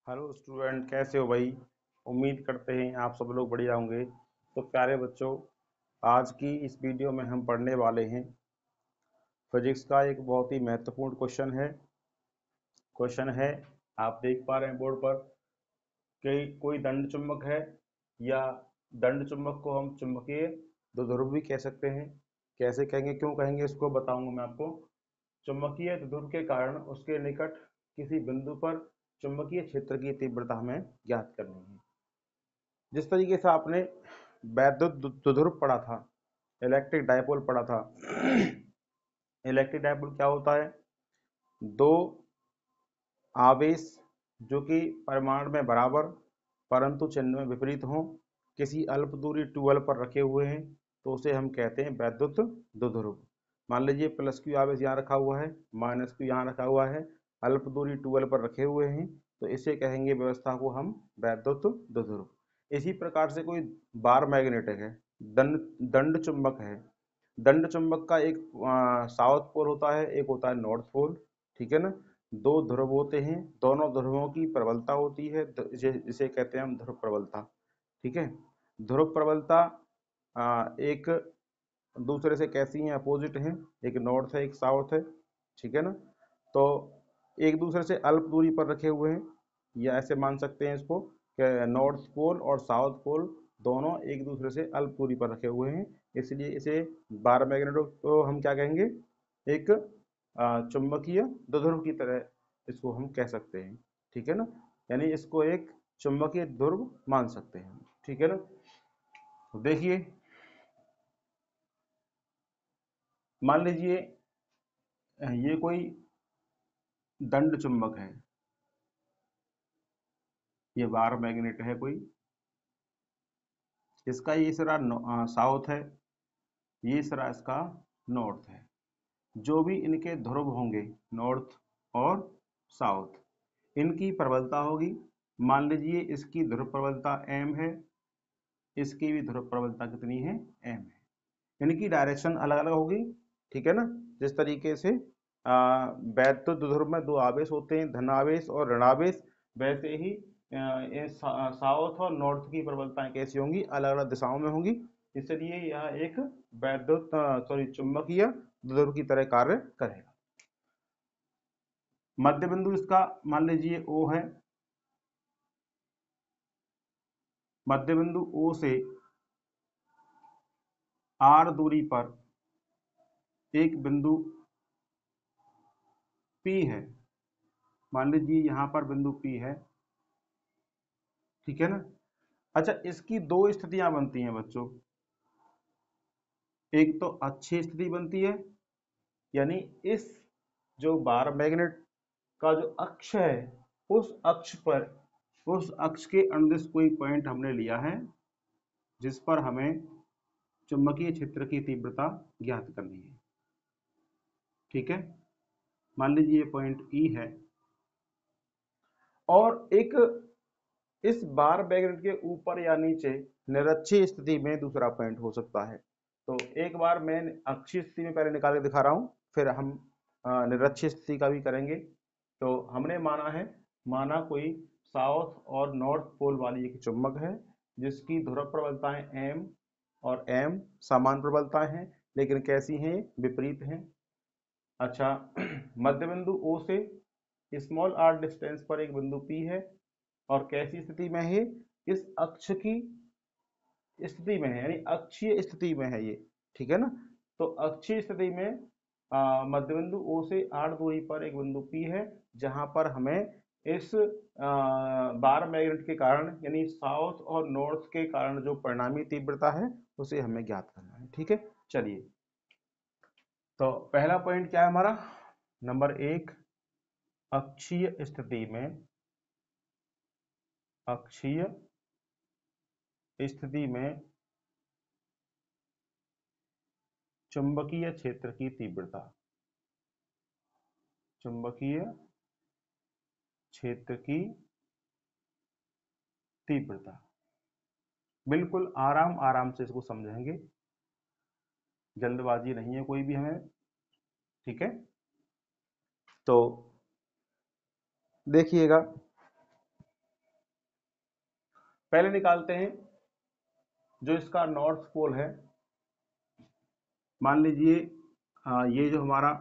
Hello student, कैसे हो भाई। उम्मीद करते हैं आप सब लोग बढ़िया होंगे। तो प्यारे बच्चों, आज की इस वीडियो में हम पढ़ने वाले हैं फिजिक्स का एक बहुत ही महत्वपूर्ण क्वेश्चन है। आप देख पा रहे हैं बोर्ड पर कि कोई दंड चुंबक है, या दंड चुंबक को हम चुंबकीय द्विध्रुव भी कह सकते हैं। कैसे कहेंगे, क्यों कहेंगे, इसको बताऊंगा मैं आपको। चुंबकीय द्विध्रुव के कारण उसके निकट किसी बिंदु पर चुंबकीय क्षेत्र की तीव्रता हमें ज्ञात करनी है। जिस तरीके से आपने वैद्युत द्विध्रुव पढ़ा था, इलेक्ट्रिक डायपोल पढ़ा था। इलेक्ट्रिक डायपोल क्या होता है? दो आवेश जो कि परिमाण में बराबर परंतु चिन्ह में विपरीत हों, किसी अल्प दूरी 2l पर रखे हुए हैं, तो उसे हम कहते हैं वैद्युत द्विध्रुव। मान लीजिए प्लस क्यू आवेश यहाँ रखा हुआ है, माइनस क्यू यहाँ रखा हुआ है, अल्प दूरी 2l पर रखे हुए हैं, तो इसे कहेंगे व्यवस्था को हम वैद्युत द्विध्रुव। इसी प्रकार से कोई बार मैग्नेटिक है, दंड दंड चुंबक है। दंड चुंबक का एक साउथ पोल होता है, एक होता है नॉर्थ पोल। ठीक है ना। दो ध्रुव होते हैं, दोनों ध्रुवों की प्रबलता होती है, इसे कहते हैं हम ध्रुव प्रबलता। ठीक है। ध्रुव प्रबलता एक दूसरे से कैसी हैं? अपोजिट हैं। एक नॉर्थ है, एक साउथ है। ठीक है ना। तो एक दूसरे से अल्प दूरी पर रखे हुए हैं, या ऐसे मान सकते हैं इसको कि नॉर्थ पोल और साउथ पोल दोनों एक दूसरे से अल्प दूरी पर रखे हुए हैं। इसलिए इसे बार मैग्नेट को हम क्या कहेंगे? एक चुंबकीय द्विध्रुव की तरह इसको हम कह सकते हैं। ठीक है ना। यानी इसको एक चुंबकीय ध्रुव मान सकते हैं। ठीक है ना। तो देखिए, मान लीजिए ये कोई दंड चुंबक है, ये बार मैग्नेट है कोई। इसका ये सिरा साउथ है, ये सिरा इसका नॉर्थ है। जो भी इनके ध्रुव होंगे, नॉर्थ और साउथ, इनकी प्रबलता होगी। मान लीजिए इसकी ध्रुव प्रबलता m है, इसकी भी ध्रुव प्रबलता कितनी है? m है। इनकी डायरेक्शन अलग अलग होगी। ठीक है ना। जिस तरीके से वैद्युत ध्रुव में दो आवेश होते हैं, धनावेश और ऋणावेश, वैसे ही ये साउथ और नॉर्थ की प्रबलताएं कैसी होंगी? अलग अलग दिशाओं में होंगी। इसलिए यह एक वैद्युत सॉरी चुंबकीय द्विध्रुव की तरह कार्य करेगा। मध्य बिंदु इसका मान लीजिए O है। मध्य बिंदु O से R दूरी पर एक बिंदु P है। मान लीजिए यहां पर बिंदु P है। ठीक है ना। अच्छा, इसकी दो स्थितियां बनती हैं बच्चों। एक तो अच्छी स्थिति बनती है, यानी इस जो बार मैग्नेट का जो अक्ष है, उस अक्ष पर, उस अक्ष के अनुदिश कोई पॉइंट हमने लिया है जिस पर हमें चुंबकीय क्षेत्र की तीव्रता ज्ञात करनी है। ठीक है। मान लीजिए ये पॉइंट ई है, और एक इस बार मैग्नेट के ऊपर या नीचे निरक्षीय स्थिति में दूसरा पॉइंट हो सकता है। तो एक बार मैं अक्षीय स्थिति में पहले निकाल के दिखा रहा हूं, फिर हम निरक्षीय स्थिति का भी करेंगे। तो हमने माना कोई साउथ और नॉर्थ पोल वाली एक चुंबक है, जिसकी ध्रुव प्रबलताएं m और m समान प्रबलताएं हैं, लेकिन कैसी हैं? विपरीत हैं। अच्छा, मध्य बिंदु O से स्मॉल r डिस्टेंस पर एक बिंदु P है, और कैसी स्थिति में है? इस अक्ष की स्थिति में है, यानी अक्षीय स्थिति में है ये। ठीक है ना। तो अक्षीय स्थिति में मध्य बिंदु O से 8 दूरी पर एक बिंदु P है, जहां पर हमें इस बार मैग्नेट के कारण, यानी साउथ और नॉर्थ के कारण जो परिणामी तीव्रता है, उसे हमें ज्ञात करना है। ठीक है। चलिए, तो पहला पॉइंट क्या है हमारा? नंबर 1, अक्षीय स्थिति में, अक्षीय स्थिति में चुंबकीय क्षेत्र की तीव्रता, चुंबकीय क्षेत्र की तीव्रता। बिल्कुल आराम आराम से इसको समझेंगे, जल्दबाजी नहीं है कोई भी हमें। ठीक है। तो देखिएगा, पहले निकालते हैं जो इसका नॉर्थ पोल है। मान लीजिए ये जो हमारा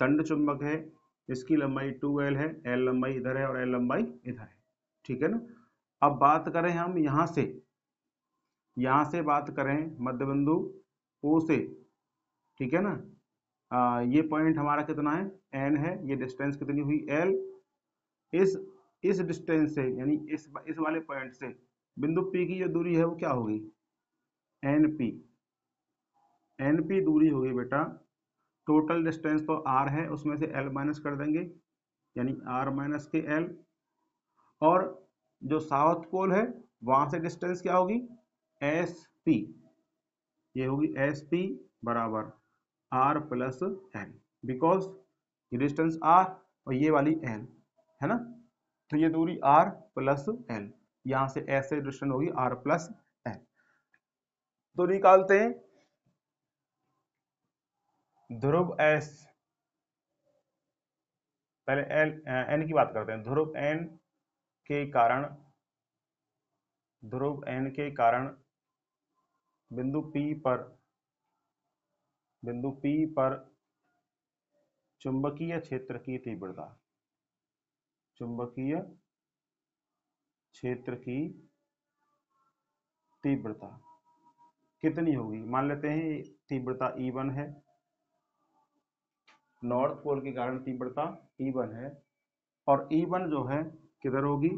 दंड चुंबक है, इसकी लंबाई 2L है, L लंबाई इधर है और L लंबाई इधर है, ठीक है ना। अब बात करें हम यहाँ से बात करें मध्य बिंदु O से, ठीक है ना। ये पॉइंट हमारा कितना है, N है, ये डिस्टेंस कितनी हुई L। इस डिस्टेंस से यानी इस वाले पॉइंट से बिंदु P की जो दूरी है वो क्या होगी, NP। NP दूरी होगी बेटा, टोटल डिस्टेंस तो R है, उसमें से L माइनस कर देंगे यानी R माइनस के L। और जो साउथ पोल है वहां से डिस्टेंस क्या होगी, SP। ये होगी SP बराबर R प्लस L, बिकॉज ये डिस्टेंस R और ये वाली L है ना, तो ये दूरी R प्लस L, यहां से S से डिस्टेंस होगी R प्लस L। तो निकालते हैं ध्रुव S, पहले N की बात करते हैं। ध्रुव N के कारण बिंदु P पर चुंबकीय क्षेत्र की तीव्रता कितनी होगी। मान लेते हैं तीव्रता E1 है, नॉर्थ पोल के कारण तीव्रता E1 है, और E1 जो है किधर होगी,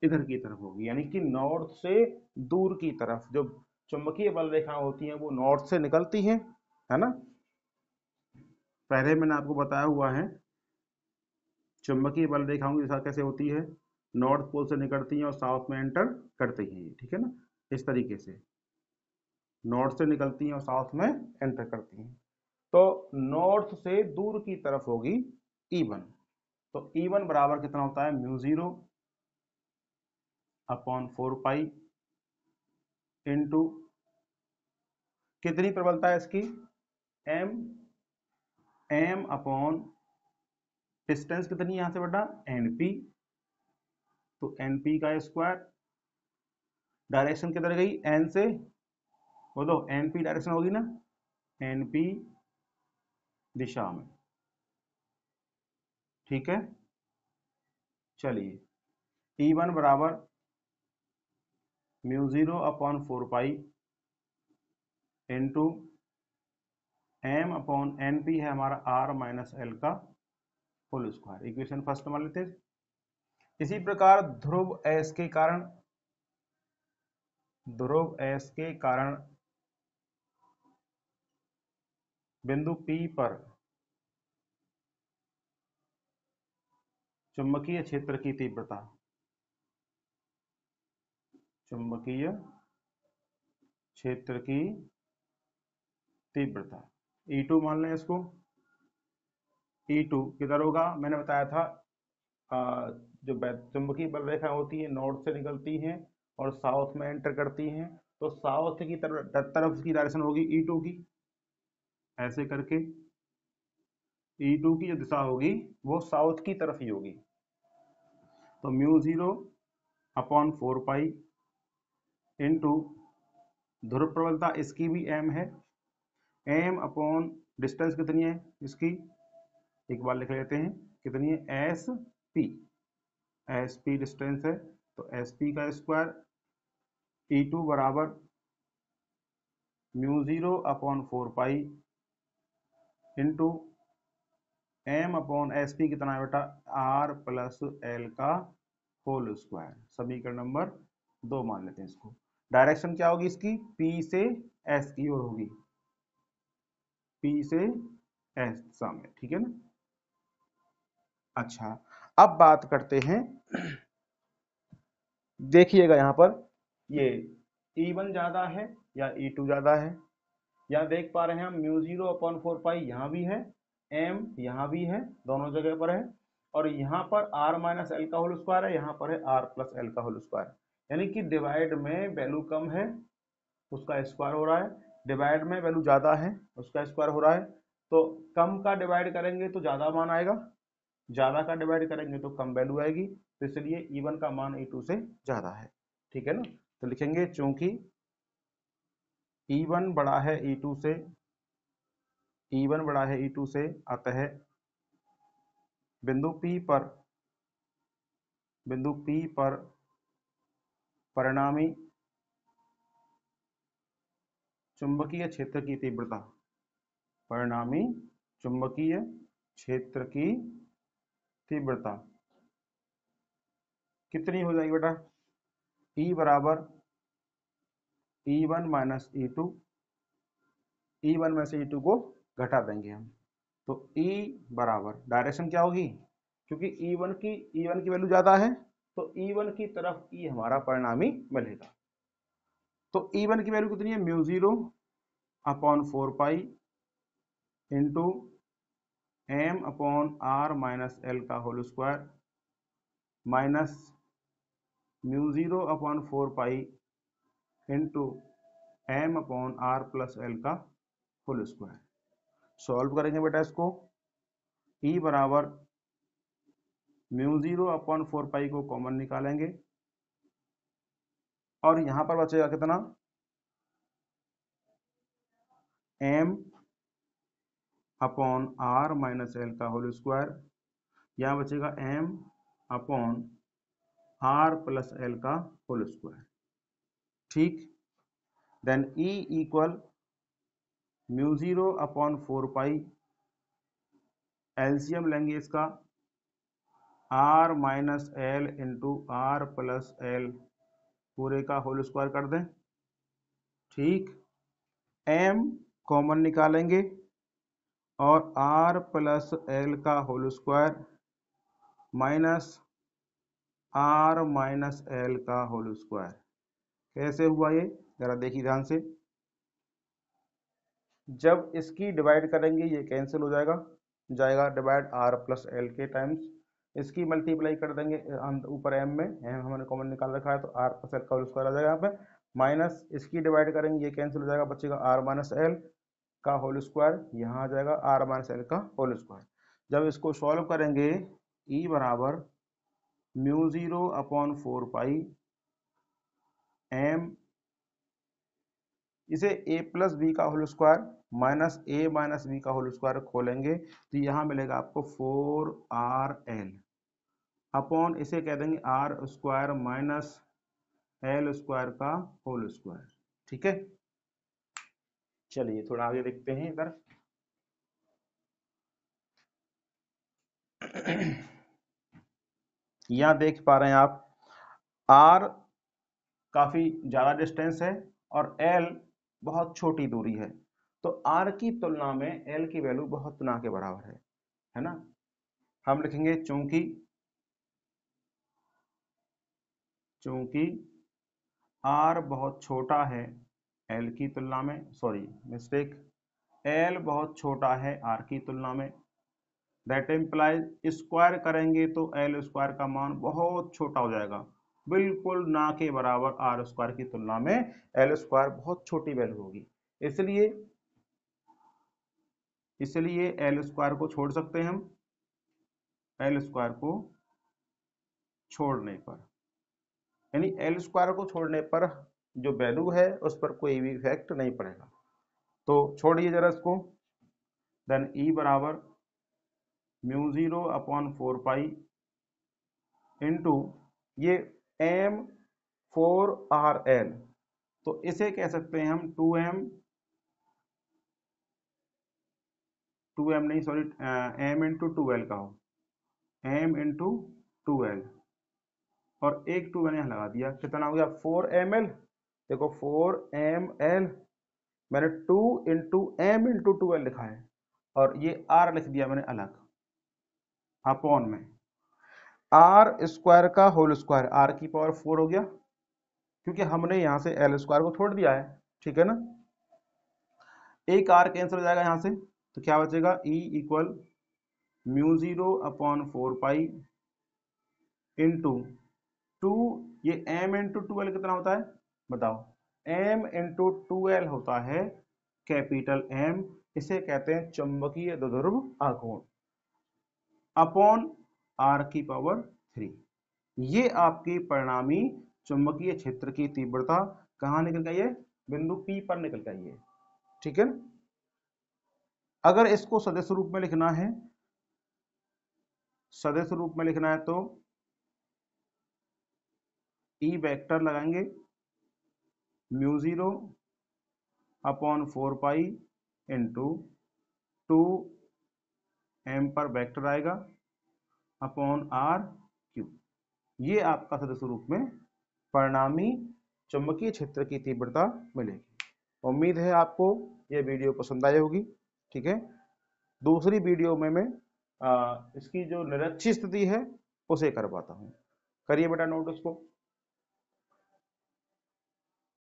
इधर की तरफ होगी, यानी कि नॉर्थ से दूर की तरफ। जो चुंबकीय बल रेखा होती हैं वो नॉर्थ से निकलती हैं, है ना। पहले मैंने आपको बताया हुआ है चुंबकीय बल रेखाओं की दिशा कैसे होती है, नॉर्थ पोल से निकलती हैं और साउथ में एंटर करती हैं, ठीक है ना। इस तरीके से नॉर्थ से निकलती हैं और साउथ में एंटर करती हैं। तो नॉर्थ से दूर की तरफ होगी E1। तो E1 बराबर कितना होता है, μ0 अपॉन 4 पाई इंटू कितनी प्रबलता है इसकी, m अपॉन डिस्टेंस कितनी है यहां से बेटा, NP, तो NP का स्क्वायर। डायरेक्शन किधर गई, N से, वो तो NP डायरेक्शन होगी ना, NP दिशा में, ठीक है। चलिए E1 बराबर μ0 upon 4 pi into m upon NP है हमारा R माइनस L का होल स्क्वायर। इक्वेशन फर्स्ट मान लेते हैं। इसी प्रकार ध्रुव S के कारण बिंदु P पर चुंबकीय क्षेत्र की तीव्रता E2 मान लें इसको। E2 किधर होगा, मैंने बताया था जो चुंबकीय बल रेखा होती है नॉर्थ से निकलती हैं और साउथ में एंटर करती हैं, तो साउथ की तरफ की डायरेक्शन होगी E2 की, ऐसे करके E2 की जो दिशा होगी वो साउथ की तरफ ही होगी। तो μ0 अपॉन 4 पाई इंटू ध्रुव प्रबलता इसकी भी m है, m अपॉन डिस्टेंस कितनी है इसकी, एक बार लिख लेते हैं कितनी है, SP डिस्टेंस है, तो SP का स्क्वायर। E2 बराबर μ0 upon 4 pi into m upon SP कितना है बेटा, R प्लस L का होल स्क्वायर। समीकरण नंबर 2 मान लेते हैं इसको। डायरेक्शन क्या होगी इसकी, P से S की ओर होगी, P से S दिशा में, ठीक है ना। अच्छा, अब बात करते हैं, देखिएगा यहां पर ये E1 ज्यादा है या E2 ज्यादा है। यहाँ देख पा रहे हैं हम μ0 अपॉन 4 पाई, यहाँ भी है, m यहाँ भी है, दोनों जगह पर है, और यहाँ पर R माइनस एल का होल स्क्वायर है, यहाँ पर है R प्लस एल का होल स्क्वायर। यानी कि डिवाइड में वैल्यू कम है उसका स्क्वायर हो रहा है, डिवाइड में वैल्यू ज्यादा है उसका स्क्वायर हो रहा है। तो कम का डिवाइड करेंगे तो ज्यादा मान आएगा, ज्यादा का डिवाइड करेंगे तो कम वैल्यू आएगी, तो इसलिए E1 का मान E2 से ज्यादा है। ठीक है ना, तो लिखेंगे चूंकि E1 बड़ा है E2 से, E1 बड़ा है E2 से, अतः बिंदु P पर परिणामी चुंबकीय क्षेत्र की तीव्रता, परिणामी चुंबकीय क्षेत्र की तीव्रता कितनी हो जाएगी बेटा? E बराबर E1 माइनस E2, E1 में से E2 को घटा देंगे हम, तो E बराबर डायरेक्शन क्या होगी, क्योंकि E1 की वैल्यू ज्यादा है तो E1 की तरफ E हमारा परिणामी मिलेगा। तो E1 की वैल्यू कितनी है, mu 0 upon 4 pi into M upon R minus L का whole square minus mu 0 upon 4 pi into M upon R plus L का होल स्क्वायर। सॉल्व करेंगे बेटा इसको, E बराबर म्यू 0 अपॉन 4 पाई को कॉमन निकालेंगे और यहां पर बचेगा कितना, M upon R minus L का होल स्क्वायर, यहाँ बचेगा M upon R plus L का होल स्क्वायर। ठीक, then E equal mu 0 upon 4 pi, LCM लेंगे इसका, R minus L into R plus L पूरे का होल स्क्वायर कर दें। ठीक, एम कॉमन निकालेंगे और आर प्लस एल का whole square minus R minus L का होल स्क्वायर। कैसे हुआ ये, जरा देखिए ध्यान से। जब इसकी डिवाइड करेंगे ये कैंसिल हो जाएगा डिवाइड आर प्लस एल के टाइम्स, इसकी मल्टीप्लाई कर देंगे ऊपर एम में, एम हमने कॉमन निकाल रखा है तो आर प्लस एल का होल स्क्वायर आ जाएगा यहाँ पे, माइनस इसकी डिवाइड करेंगे ये कैंसिल हो जाएगा, बचेगा आर माइनस एल का होल स्क्वायर, यहाँ आ जाएगा आर माइनस एल का होल स्क्वायर। जब इसको सॉल्व करेंगे E बराबर म्यू 0 अपॉन 4 पाई एम, इसे a प्लस बी का whole square minus a minus B का होल स्क्वायर खोलेंगे तो यहाँ मिलेगा आपको 4RL अपॉन इसे कह देंगे R square minus L square का होल स्क्वायर। ठीक है, चलिए थोड़ा आगे देखते हैं इधर। यहाँ देख पा रहे हैं आप R काफी ज्यादा डिस्टेंस है और L बहुत छोटी दूरी है, तो R की तुलना में L की वैल्यू बहुत ना के बराबर है ना। हम लिखेंगे चूंकि R बहुत छोटा है L की तुलना में, सॉरी मिस्टेक, L बहुत छोटा है R की तुलना में, दैट इम्प्लाइज स्क्वायर करेंगे तो L स्क्वायर का मान बहुत छोटा हो जाएगा, बिल्कुल ना के बराबर R स्क्वायर की तुलना में L स्क्वायर बहुत छोटी वैल्यू होगी, इसलिए L स्क्वायर को छोड़ सकते हैं हम, L स्क्वायर को छोड़ने पर, यानी L स्क्वायर को छोड़ने पर जो वैल्यू है उस पर कोई भी इफेक्ट नहीं पड़ेगा, तो छोड़िए जरा इसको। देन E बराबर म्यू 0 अपॉन 4 पाई इंटू ये एम 4RL, तो इसे कह सकते हैं हम 2m नहीं सॉरी m इंटू 2l का हो, m इंटू 2l और एक 2 मैंने यहाँ लगा दिया, कितना हो गया 4ml, देखो 4ml मैंने 2 इंटू एम इंटू 2l लिखा है और ये r लिख दिया मैंने अलग, अपॉन में आर स्क्वायर का होल स्क्वायर, r की पावर 4 हो गया क्योंकि हमने यहां से L स्क्वायर को छोड़ दिया है। ठीक है ना, एक r कैंसिल हो जाएगा यहां से, तो क्या बचेगा E equal mu 0 upon 4 pi into 2, ये m इंटू 2l कितना होता है बताओ, m इंटू 2l होता है कैपिटल M, इसे कहते हैं चुंबकीय द्विध्रुव आघूर्ण। अपॉन r की पावर 3। ये आपकी परिणामी चुंबकीय क्षेत्र की तीव्रता कहाँ निकल गई है, बिंदु P पर निकल गई है। ठीक है, अगर इसको सदिश रूप में लिखना है, सदिश रूप में लिखना है तो E वेक्टर लगाएंगे, mu 0 upon 4 pi into 2 m पर वेक्टर आएगा अपॉन r क्यूब। ये आपका सदिश रूप में परिणामी चुंबकीय क्षेत्र की तीव्रता मिलेगी। उम्मीद है आपको यह वीडियो पसंद आई होगी। ठीक है, दूसरी वीडियो में मैं इसकी जो निरक्षीय स्थिति है उसे करवाता हूँ। करिए बेटा नोट उसको।